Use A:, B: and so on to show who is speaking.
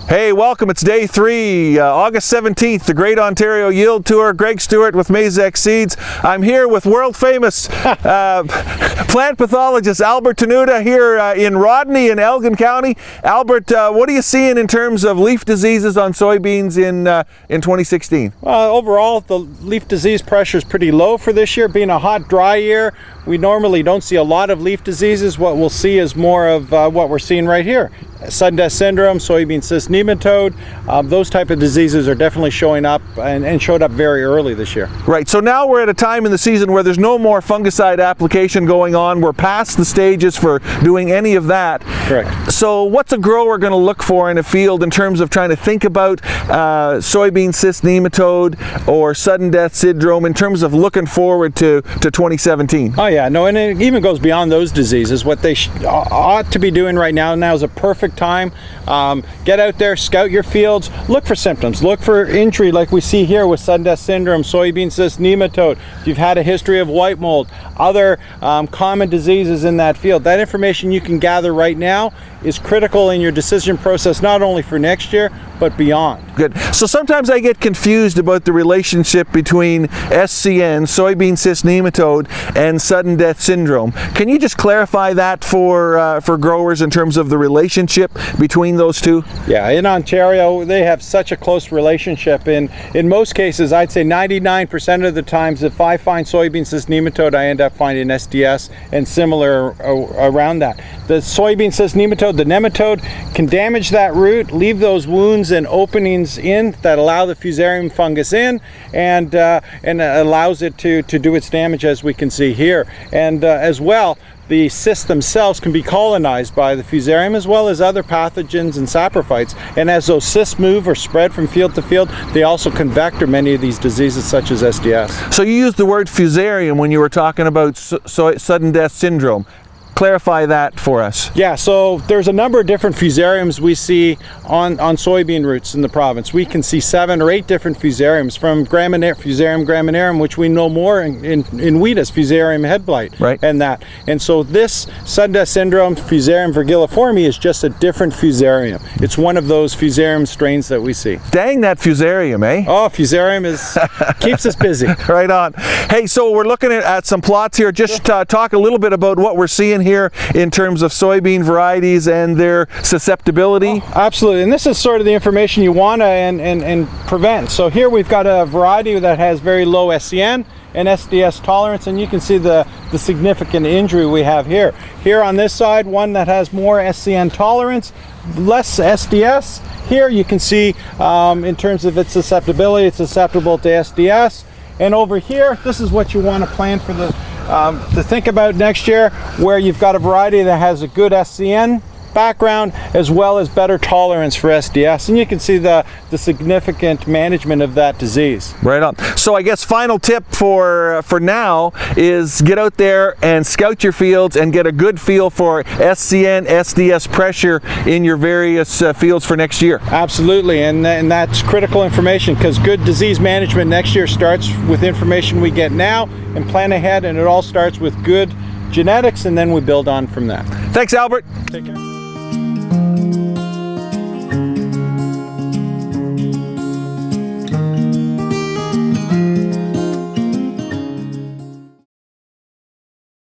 A: Hey, welcome. It's day 3, August 17th, the Great Ontario Yield Tour. Greg Stewart with Mazak Seeds. I'm here with world-famous plant pathologist Albert Tenuta here in Rodney in Elgin County. Albert, what are you seeing in terms of leaf diseases on soybeans in 2016?
B: Overall, the leaf disease pressure is pretty low for this year. Being a hot, dry year, we normally don't see a lot of leaf diseases. What we'll see is more of what we're seeing right here. Sudden death syndrome, soybean cyst, nematode, those type of diseases are definitely showing up and showed up very early this year.
A: Right, so now we're at a time in the season where there's no more fungicide application going on. We're past the stages for doing any of that.
B: Correct.
A: So what's a grower going to look for in a field in terms of trying to think about soybean cyst nematode or sudden death syndrome in terms of looking forward to 2017?
B: Oh yeah, no, and it even goes beyond those diseases. What they ought to be doing right now is a perfect time. Get out there, scout your fields, look for symptoms, look for injury like we see here with sudden death syndrome, soybean cyst, nematode. If you've had a history of white mold, other common diseases in that field, that information you can gather right now is critical in your decision process, not only for next year, but beyond.
A: Good. So sometimes I get confused about the relationship between SCN, soybean cyst nematode, and sudden death syndrome. Can you just clarify that for growers in terms of the relationship between those two?
B: Yeah, in Ontario, they have such a close relationship. In most cases, I'd say 99% of the times, if I find soybean cyst nematode, I end up finding SDS and similar around that. The soybean cyst nematode, the nematode, can damage that root, leave those wounds and openings in that allow the fusarium fungus in, and allows it to do its damage, as we can see here. And as well, the cysts themselves can be colonized by the fusarium as well as other pathogens and saprophytes. And as those cysts move or spread from field to field, they also can vector many of these diseases such as SDS.
A: So you used the word fusarium when you were talking about sudden death syndrome. Clarify that for us.
B: Yeah, so there's a number of different fusariums we see on soybean roots in the province. We can see 7 or 8 different fusariums, from Fusarium graminearum, which we know more in wheat as Fusarium head blight,
A: right?
B: And so this sudden death syndrome, Fusarium virguliforme, is just a different fusarium. It's one of those fusarium strains that we see.
A: Dang that fusarium, eh?
B: Oh, fusarium keeps us busy.
A: Right on. Hey, so we're looking at some plots here. Just talk a little bit about what we're seeing here in terms of soybean varieties and their susceptibility.
B: Oh, absolutely, and this is sort of the information you want to and prevent. So here we've got a variety that has very low SCN and SDS tolerance, and you can see the significant injury we have here. Here on this side, one that has more SCN tolerance, less SDS. Here you can see in terms of its susceptibility, it's susceptible to SDS. And over here, this is what you want to plan for to think about next year, where you've got a variety that has a good SCN background as well as better tolerance for SDS, and you can see the significant management of that disease.
A: Right on. So I guess final tip for now is get out there and scout your fields and get a good feel for SCN, SDS pressure in your various fields for next year.
B: Absolutely, and that's critical information, because good disease management next year starts with information we get now and plan ahead, and it all starts with good genetics, and then we build on from that.
A: Thanks, Albert.
B: Take care.